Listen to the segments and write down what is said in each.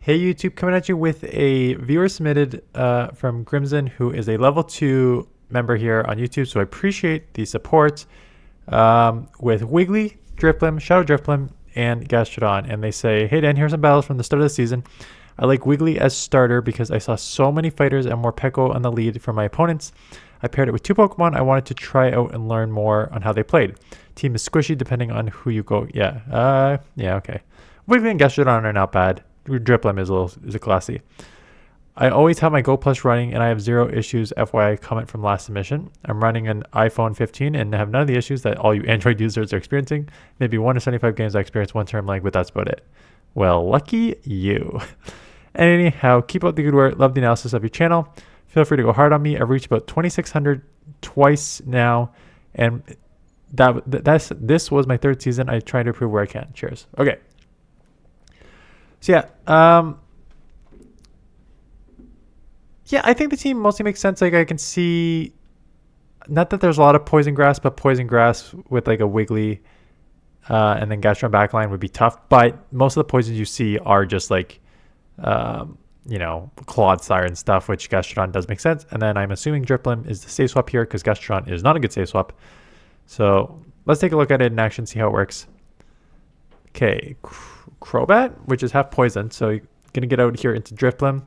Hey YouTube, coming at you with a viewer submitted from Grimson, who is a level 2 member here on YouTube, so I appreciate the support with Wiggly, Drifblim, Shadow Drifblim, and Gastrodon. And they say, hey Dan, here's some battles from the start of the season. I like Wiggly as starter because I saw so many fighters and Morpeko on the lead from my opponents. I paired it with 2 Pokemon I wanted to try out and learn more on how they played. Team is squishy depending on who you go. Yeah, okay. Wiggly and Gastrodon are not bad. Drifblim is a classy. I always have my Go Plus running and I have 0 issues. FYI, comment from last submission. I'm running an iPhone 15 and have none of the issues that all you Android users are experiencing. Maybe 1 to 75 games I experienced 1 term lag, but that's about it. Well, lucky you. Anyhow, keep up the good work. Love the analysis of your channel. Feel free to go hard on me. I've reached about 2,600 twice now, and this was my 3rd season. I try to improve where I can. Cheers. Okay. So yeah, I think the team mostly makes sense. Like I can see, not that there's a lot of poison grass, but poison grass with like a Wiggly, and then Gastrodon backline would be tough. But most of the poisons you see are just like, Claude Siren stuff, which Gastrodon does make sense. And then I'm assuming Drifblim is the safe swap here because Gastrodon is not a good safe swap. So let's take a look at it in action, see how it works. Okay, Crobat, which is half poison, so you're gonna get out here into Drifblim.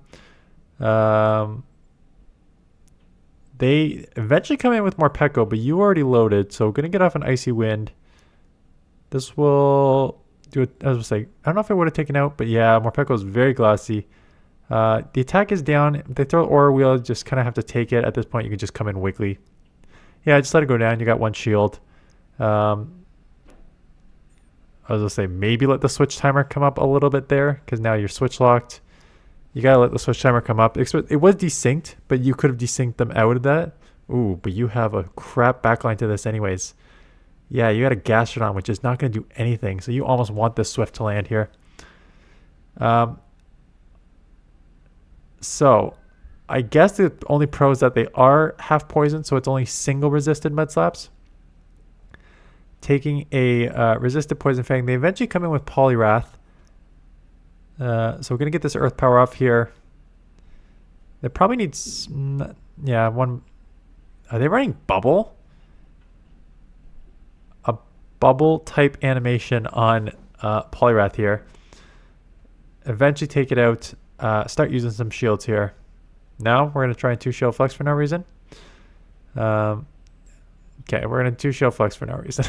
They eventually come in with Morpeko, but you already loaded, so gonna get off an Icy Wind. This will do it. I was say, I don't know if it would have taken out, but yeah, Morpeko is very glassy. The attack is down. If they throw Aura Wheel, just kind of have to take it. At this point, you can just come in Wiggly. Yeah, just let it go down. You got 1 shield. I was going to say maybe let the switch timer come up a little bit there because now you're switch locked. You got to let the switch timer come up. It was desynced, but you could have desynced them out of that. Ooh, but you have a crap backline to this anyways. Yeah, you got a Gastrodon, which is not going to do anything. So you almost want this Swift to land here. So I guess the only pro is that they are half poison, so it's only single resisted Mud Slaps. Taking a resisted Poison Fang. They eventually come in with Poliwrath. So we're going to get this Earth Power off here. They probably need... Yeah, one... Are they running Bubble? A Bubble type animation on Poliwrath here. Eventually take it out. Start using some shields here. Now we're going to try and 2 Shield Flex for no reason. Okay, we're going to 2 Shield Flex for no reason.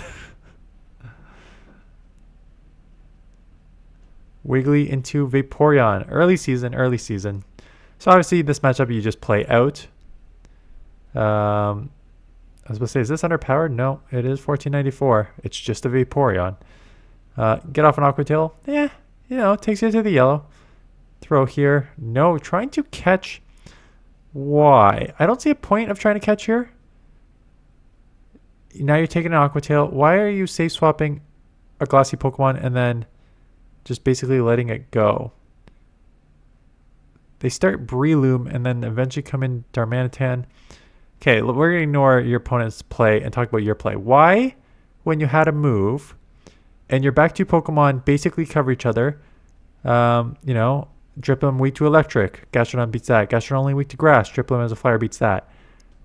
Wiggly into Vaporeon. Early season. So obviously this matchup you just play out. I was going to say, is this underpowered? No, it is 1494. It's just a Vaporeon. Get off an Aqua Tail. Yeah, takes you to the yellow. Throw here. No, trying to catch. Why? I don't see a point of trying to catch here. Now you're taking an Aqua Tail. Why are you safe swapping a glassy Pokemon and then just basically letting it go? They start Breloom and then eventually come in Darmanitan. Okay, we're going to ignore your opponent's play and talk about your play. Why, when you had a move and your back 2 Pokemon basically cover each other, Drifblim weak to Electric, Gastrodon beats that. Gastrodon only weak to Grass, Drifblim as a Flyer beats that.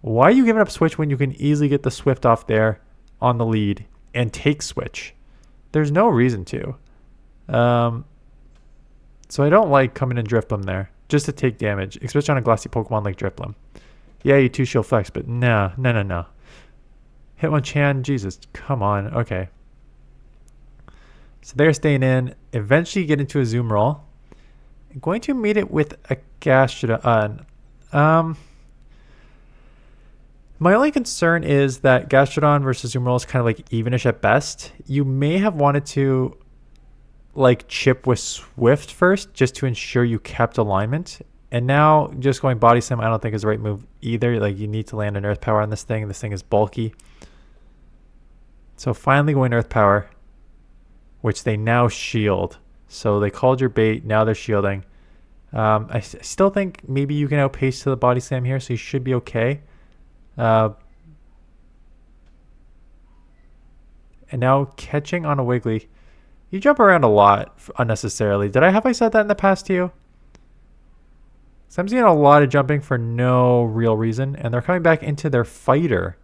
Why are you giving up Switch when you can easily get the Swift off there on the lead and take Switch? There's no reason to. So I don't like coming in Drifblim there just to take damage, especially on a glassy Pokemon like Drifblim. Yeah, you 2 Shield Flex, but no. Hitmonchan, Jesus, come on. Okay. So they're staying in. Eventually get into a Zoom Roll. I'm going to meet it with a Gastrodon. My only concern is that Gastrodon versus Zoom Roll is kind of like evenish at best. You may have wanted to like chip with Swift first just to ensure you kept alignment. And now just going Body Slam I don't think is the right move either. Like you need to land an Earth Power on this thing. This thing is bulky. So finally going Earth Power, which they now shield. So they called your bait. Now they're shielding. I still think maybe you can outpace to the Body Slam here, so you should be okay. And now catching on a Wiggly. You jump around a lot unnecessarily. Have I said that in the past to you? So I'm seeing a lot of jumping for no real reason, and they're coming back into their fighter.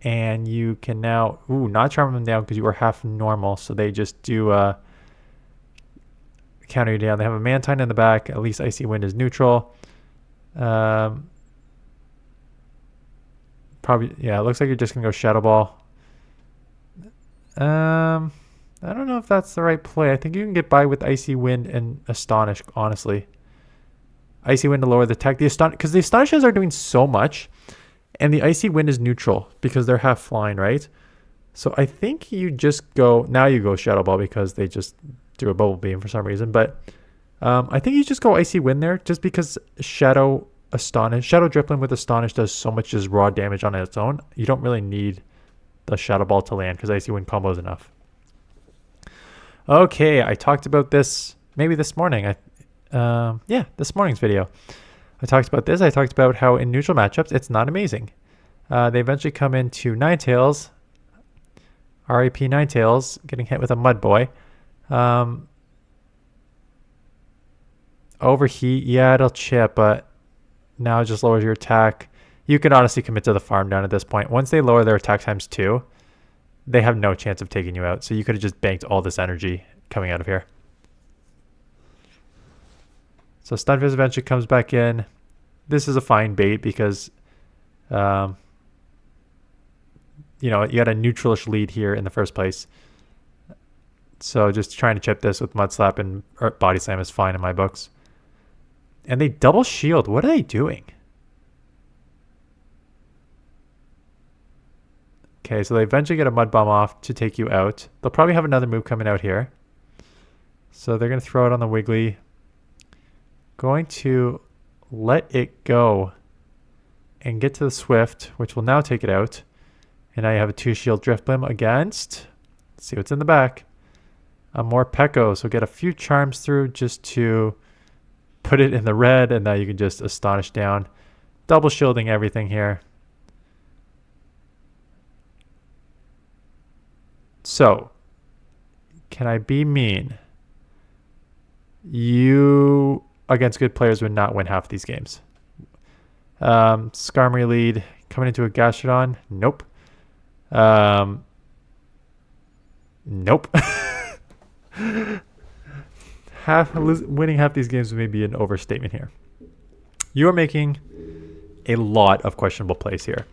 And you can now, not charm them down because you were half normal, so they just do counter you down. They have a Mantine in the back. At least Icy Wind is neutral. Probably, yeah, it looks like you're just going to go Shadow Ball. I don't know if that's the right play. I think you can get by with Icy Wind and Astonish, honestly. Icy Wind to lower the tech. Because the Astonishes are doing so much, and the Icy Wind is neutral because they're half flying, right? So I think you just go... Now you go Shadow Ball because they just do a Bubble Beam for some reason. But I think you just go Icy Wind there just because Shadow Drifblim with Astonish does so much just raw damage on its own. You don't really need the Shadow Ball to land because Icy Wind combo is enough. Okay, I talked about this maybe this morning. Yeah, this morning's video. I talked about this. I talked about how in neutral matchups, it's not amazing. They eventually come into Ninetales. RAP Ninetales getting hit with a Mud Boy. Overheat, yeah, it'll chip, but now it just lowers your attack. You can honestly commit to the farm down at this point. Once they lower their attack times 2, they have no chance of taking you out. So you could have just banked all this energy coming out of here. So Stunfisk eventually comes back in. This is a fine bait because, you know, you got a neutralish lead here in the first place. So just trying to chip this with Mud Slap and Body Slam is fine in my books. And they double shield. What are they doing? Okay, so they eventually get a Mud Bomb off to take you out. They'll probably have another move coming out here. So they're going to throw it on the Wiggly. Going to let it go and get to the Swift, which will now take it out. And now you have a 2-shield Drifblim against... Let's see what's in the back. A more Pekko, so get a few charms through just to put it in the red, and now you can just Astonish down. Double shielding everything here. So, can I be mean? You, against good players, would not win half these games. Skarmory lead, coming into a Gastrodon. Nope. Nope. Winning half these games may be an overstatement here. You are making a lot of questionable plays here.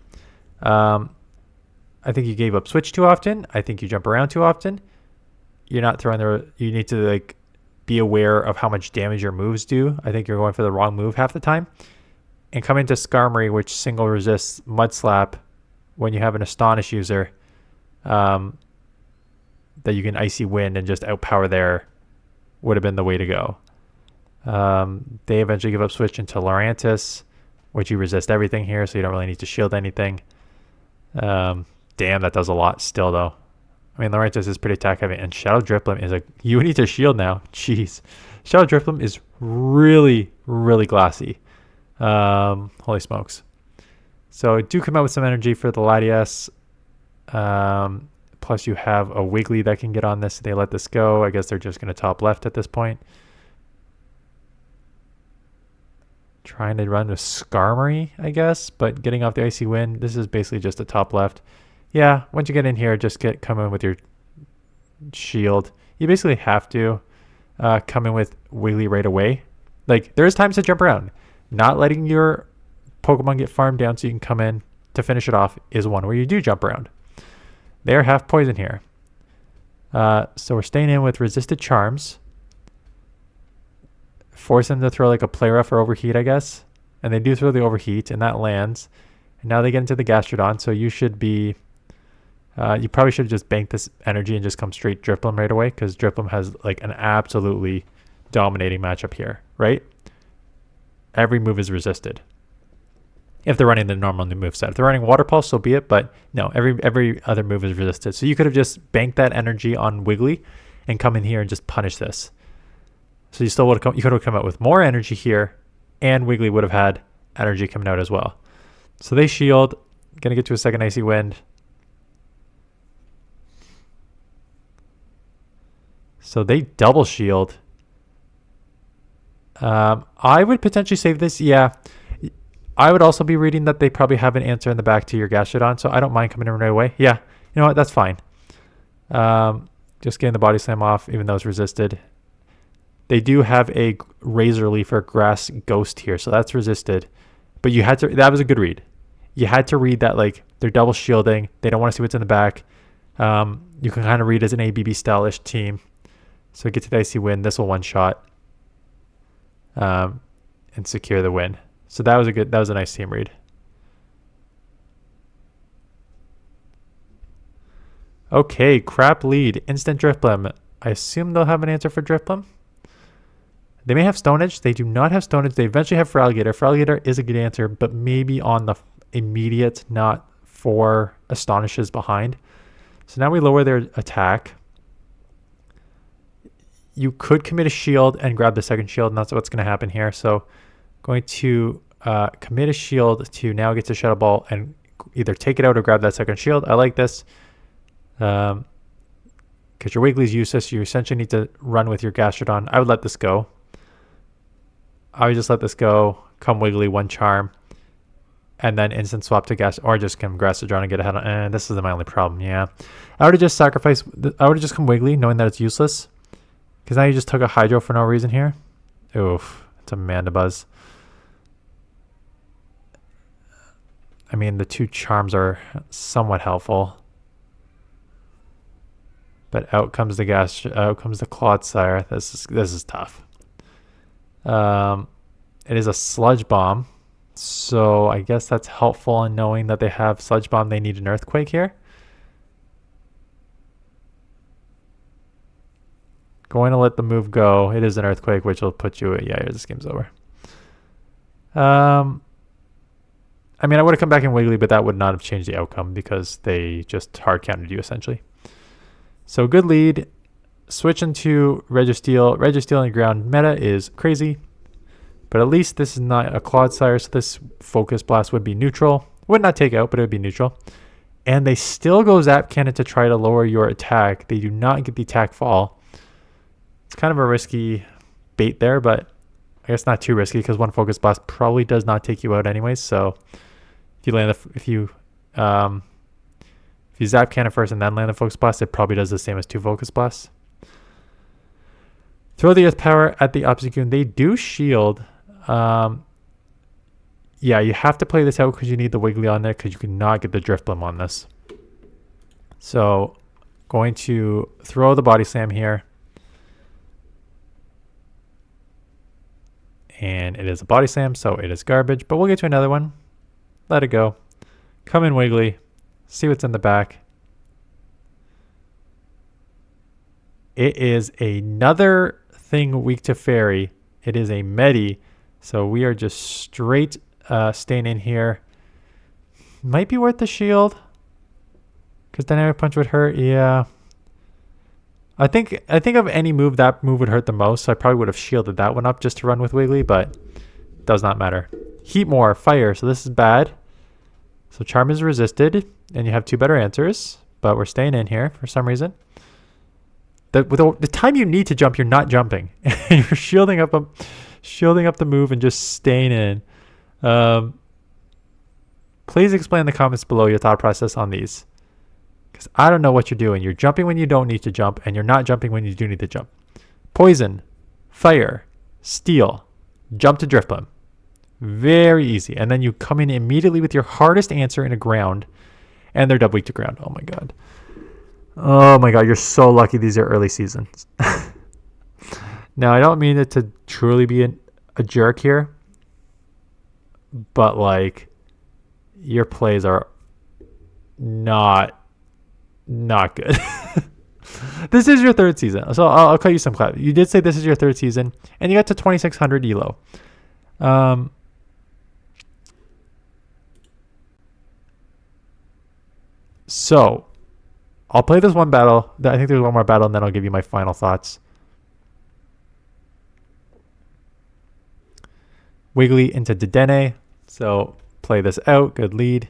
I think you gave up switch too often. I think you jump around too often. You're not throwing you need to be aware of how much damage your moves do. I think you're going for the wrong move half the time. And come into Skarmory, which single resists Mud Slap when you have an Astonish user that you can Icy Wind and just outpower there would have been the way to go. They eventually give up switch into Lurantis, which you resist everything here, so you don't really need to shield anything. Damn, that does a lot still, though. I mean, Lurantis is pretty attack heavy, and Shadow Drifblim is you need to shield now. Jeez. Shadow Drifblim is really, really glassy. Holy smokes. So do come out with some energy for the Latias. Plus you have a Wiggly that can get on this. They let this go. I guess they're just going to top left at this point. Trying to run with Skarmory, I guess, but getting off the Icy Wind. This is basically just a top left. Yeah, once you get in here, just come in with your shield. You basically have to come in with Wiggly right away. There's times to jump around. Not letting your Pokemon get farmed down so you can come in to finish it off is one where you do jump around. They're half poison here. So we're staying in with resisted charms. Force them to throw a play rough or overheat, I guess. And they do throw the overheat, and that lands. And now they get into the Gastrodon, so you should be... you probably should have just banked this energy and just come straight Drifblim right away, because Drifblim has an absolutely dominating matchup here, right? Every move is resisted. If they're running the normal new moveset. If they're running Water Pulse, so be it, but no, every other move is resisted. So you could have just banked that energy on Wiggly and come in here and just punish this. So you still would have you could have come out with more energy here, and Wiggly would have had energy coming out as well. So they shield, gonna get to a second Icy Wind. So they double shield. I would potentially save this. Yeah. I would also be reading that they probably have an answer in the back to your gastrodon, so I don't mind coming in right away. Yeah. You know what? That's fine. Just getting the body slam off, even though it's resisted. They do have a razor leaf or grass ghost here, so that's resisted. But you had to, that was a good read. You had to read that, like, they're double shielding. They don't want to see what's in the back. You can kind of read as an ABB style-ish team. So get to the icy win. This will one shot. And secure the win. So that was a nice team read. Okay, crap lead. Instant drifblim. I assume they'll have an answer for drifblim. They may have Stone Edge. They do not have Stone Edge. They eventually have Feraligatr. Feraligatr is a good answer, but maybe on the immediate, not 4 Astonishes behind. So now we lower their attack. You could commit a shield and grab the second shield, and that's what's going to happen here. So going to commit a shield to now get to Shadow Ball and either take it out or grab that second shield. I like this. Because your Wiggly's useless, you essentially need to run with your Gastrodon. I would let this go. I would just let this go. Come Wiggly, one charm. And then instant swap to Gas, or just come Gastrodon and get ahead. And this is my only problem, yeah. I would have just sacrificed, I would have just come Wiggly, knowing that it's useless. Because now you just took a Hydro for no reason here. Oof, it's a Mandibuzz. I mean, the 2 charms are somewhat helpful. But out comes the Clodsire. This is tough. It is a Sludge Bomb. So I guess that's helpful in knowing that they have Sludge Bomb. They need an Earthquake here. Going to let the move go. It is an Earthquake, which will put you at, yeah, this game's over. I mean, I would have come back in Wiggly, but that would not have changed the outcome because they just hard countered you essentially. So good lead. Switch into Registeel. Registeel on the ground meta is crazy. But at least this is not a Clodsire, so this Focus Blast would be neutral. Would not take out, but it would be neutral. And they still go Zap Cannon to try to lower your attack. They do not get the attack fall. It's kind of a risky bait there, but I guess not too risky because one Focus Blast probably does not take you out anyways. So if you land if you Zap Cannon first and then land the Focus Blast, it probably does the same as 2 Focus Blasts. Throw the Earth Power at the Obstagoon. They do shield. Yeah, you have to play this out because you need the Wiggly on there because you cannot get the Drifblim on this. So going to throw the Body Slam here. And it is a Body Slam, so it is garbage. But we'll get to another one. Let it go. Come in Wiggly. See what's in the back. It is another thing weak to Fairy. It is a Medi. So we are just straight staying in here. Might be worth the shield. Because Dynamic Punch would hurt. Yeah. I think of any move, that move would hurt the most. So I probably would have shielded that one up just to run with Wiggly. But it does not matter. Heat More. Fire. So this is bad. So Charm is resisted. And you have 2 better answers. But we're staying in here for some reason. The time you need to jump, you're not jumping. You're shielding up the move and just staying in. Please explain in the comments below your thought process on these. Because I don't know what you're doing. You're jumping when you don't need to jump, and you're not jumping when you do need to jump. Poison, Fire, Steel, jump to Drifblim. Very easy. And then you come in immediately with your hardest answer in a ground, and they're double weak to ground. Oh my god. Oh my god, you're so lucky these are early seasons. Now, I don't mean it to truly be a jerk here, but like, your plays are not good. This is your 3rd season, so I'll cut you some clap. You did say this is your 3rd season, and you got to 2600 elo. So I'll play this one battle. I think there's one more battle, and then I'll give you my final thoughts. Wiggly into Dedenne. So play this out. Good lead.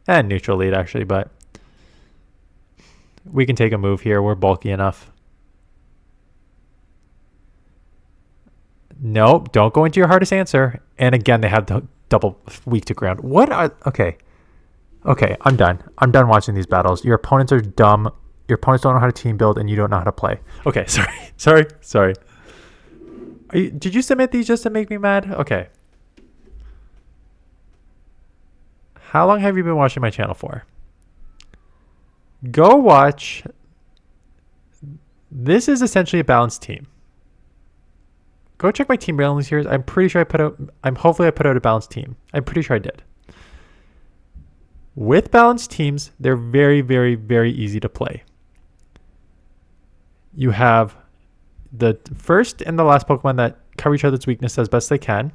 And neutral lead, actually, but we can take a move here. We're bulky enough. Nope, don't go into your hardest answer. And again, they have the double weak to ground. What are... Okay. Okay, I'm done. I'm done watching these battles. Your opponents are dumb. Your opponents don't know how to team build, and you don't know how to play. Okay, sorry. Did you submit these just to make me mad? Okay. How long have you been watching my channel for? Go watch. This is essentially a balanced team. Go check my team balance here. I'm pretty sure hopefully I put out a balanced team. I'm pretty sure I did. With balanced teams, they're very, very, very easy to play. You have the first and the last Pokemon that cover each other's weakness as best they can.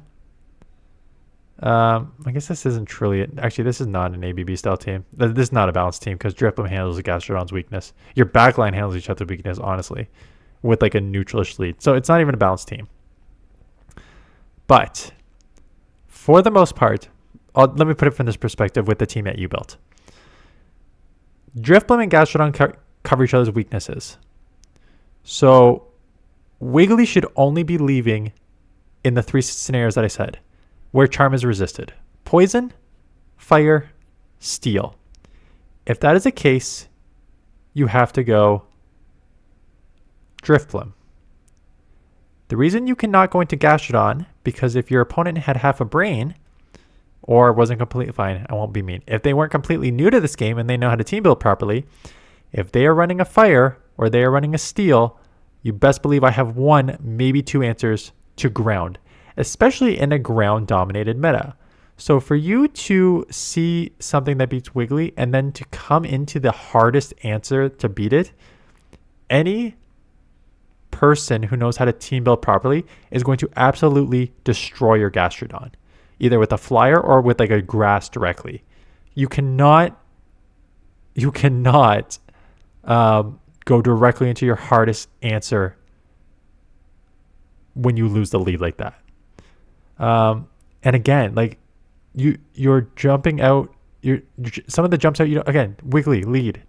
I guess this isn't truly... Actually, this is not an ABB style team. This is not a balanced team because Drifblim handles the Gastrodon's weakness. Your backline handles each other's weakness, honestly, with like a neutralish lead. So it's not even a balanced team. But for the most part, let me put it from this perspective with the team that you built. Drifblim and Gastrodon cover each other's weaknesses. So Wiggly should only be leaving in the 3 scenarios that I said, where Charm is resisted. Poison, Fire, Steel. If that is the case, you have to go Drifblim. The reason you cannot go into Gastrodon, because if your opponent had half a brain, or wasn't completely fine, I won't be mean. If they weren't completely new to this game and they know how to team build properly, if they are running a Fire or they are running a Steel, you best believe I have 1, maybe 2 answers to ground, especially in a ground-dominated meta. So for you to see something that beats Wiggly and then to come into the hardest answer to beat it, any person who knows how to team build properly is going to absolutely destroy your Gastrodon, either with a flyer or with like a grass directly. You cannot go directly into your hardest answer when you lose the lead like that. And again, like you're jumping out. Some of the jumps out. Again, Wiggly lead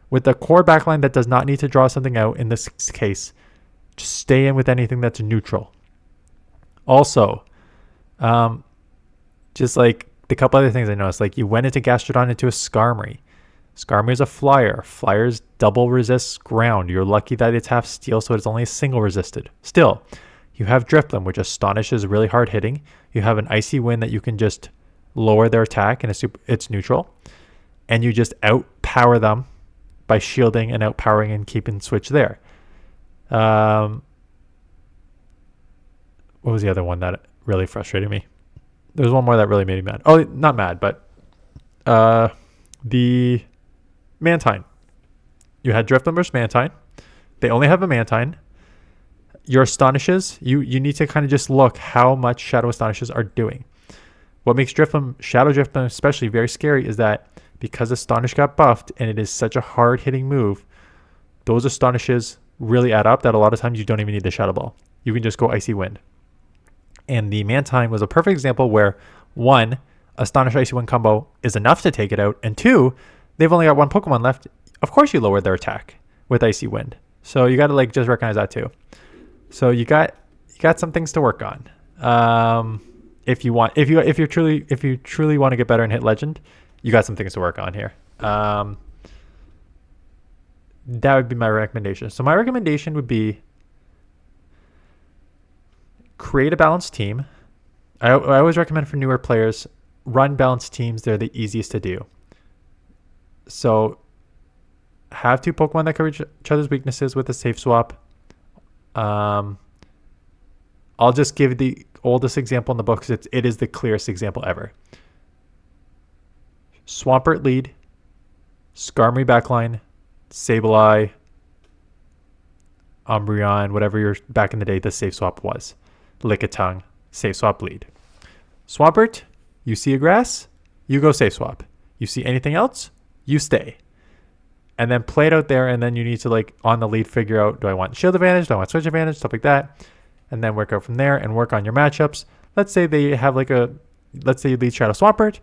with the core backline that does not need to draw something out. In this case, just stay in with anything that's neutral. Also, just like the couple other things I noticed, like you went into Gastrodon into a Skarmory. Skarmory is a flyer. Flyers double resists ground. You're lucky that it's half steel, so it's only a single resisted. Still, you have Drifblim, which astonishes really hard hitting. You have an Icy Wind that you can just lower their attack and it's neutral. And you just outpower them by shielding and outpowering and keeping switch there. What was the other one that really frustrated me? There was one more that really made me mad. Oh, not mad, but the Mantine. You had Drifblim versus Mantine. They only have a Mantine. Your Astonishes, you need to kind of just look how much Shadow Astonishes are doing. What makes Drifblim, Shadow Drifblim especially, very scary is that because Astonish got buffed and it is such a hard hitting move, those Astonishes really add up that a lot of times you don't even need the Shadow Ball. You can just go Icy Wind. And the Mantine was a perfect example where 1, Astonish Icy Wind combo is enough to take it out, and 2, they've only got 1 Pokemon left. Of course you lower their attack with Icy Wind. So you got to like just recognize that too. So you got some things to work on. If you truly want to get better and hit Legend, you got some things to work on here. That would be my recommendation. So my recommendation would be create a balanced team. I always recommend for newer players, run balanced teams. They're the easiest to do. So have 2 Pokemon that cover each other's weaknesses with a safe swap. I'll just give the oldest example in the book because it is the clearest example ever. Swampert lead, Skarmory backline, Sableye, Umbreon, whatever your back in the day the safe swap was. Lickitung, safe swap lead. Swampert, you see a grass, you go safe swap. You see anything else, you stay. And then play it out there, and then you need to, like, on the lead, figure out, do I want shield advantage, do I want switch advantage, stuff like that. And then work out from there and work on your matchups. Let's say they have let's say you lead Shadow Swampert,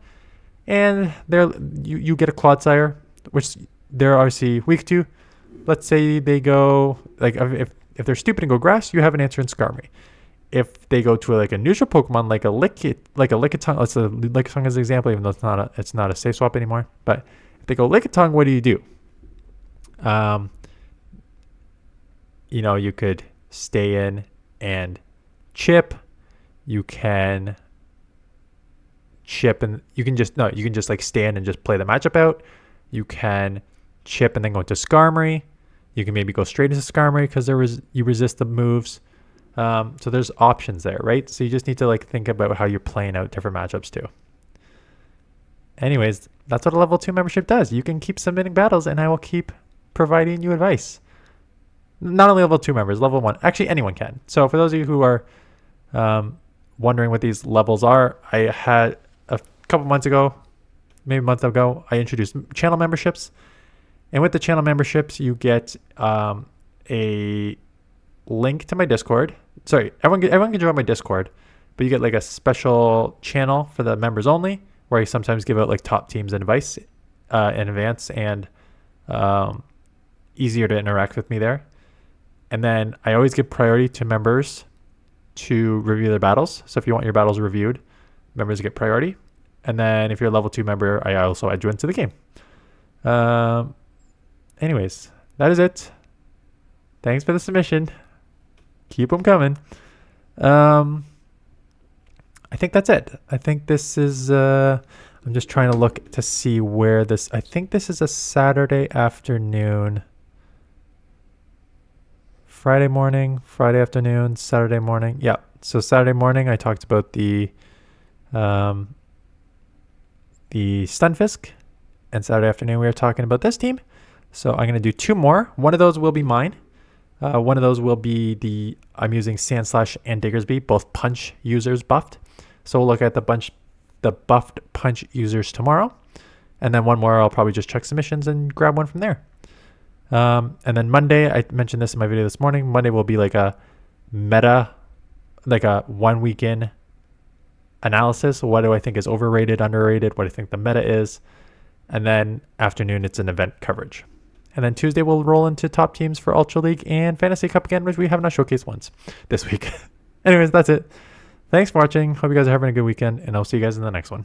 and you get a Clodsire, which they're RC weak to. Let's say they go, like, if they're stupid and go grass, you have an answer in Skarmory. if they go to like a neutral Pokemon, like a Lickitung, let's say Lickitung as an example, even though it's not a safe swap anymore. But if they go Lickitung, what do? You could stay in and chip. You can chip and you can just like stand and just play the matchup out. You can chip and then go into Skarmory. You can maybe go straight into Skarmory because you resist the moves. So there's options there, right? So you just need to like think about how you're playing out different matchups too. Anyways, that's what a level 2 membership does. You can keep submitting battles and I will keep providing you advice. Not only level 2 members, level 1. Actually, anyone can. So for those of you who are wondering what these levels are, I had a couple months ago, maybe a month ago, I introduced channel memberships. And with the channel memberships, you get a link to my Discord. Sorry, everyone can join my Discord, but you get like a special channel for the members only, where I sometimes give out like top teams and advice in advance, and easier to interact with me there. And then I always give priority to members to review their battles. So if you want your battles reviewed, members get priority. And then if you're a level 2 member, I also add you into the game. Anyways, that is it. Thanks for the submission. Keep them coming. I think that's it. I think this is, I'm just trying to look to see where this, I think this is a Saturday afternoon. Friday morning, Friday afternoon, Saturday morning. Yeah. So Saturday morning, I talked about the Stunfisk, and Saturday afternoon, we were talking about this team. So I'm going to do 2 more. One of those will be mine. One of those will be I'm using Sandslash and Diggersby, both punch users buffed. So we'll look at the buffed punch users tomorrow. And then one more, I'll probably just check submissions and grab one from there. And then Monday, I mentioned this in my video this morning. Monday will be like a meta, like a 1 week in analysis. What do I think is overrated, underrated? What do I think the meta is? And then afternoon, it's an event coverage. And then Tuesday, we'll roll into top teams for Ultra League and Fantasy Cup again, which we have not showcased once this week. Anyways, that's it. Thanks for watching. Hope you guys are having a good weekend, and I'll see you guys in the next one.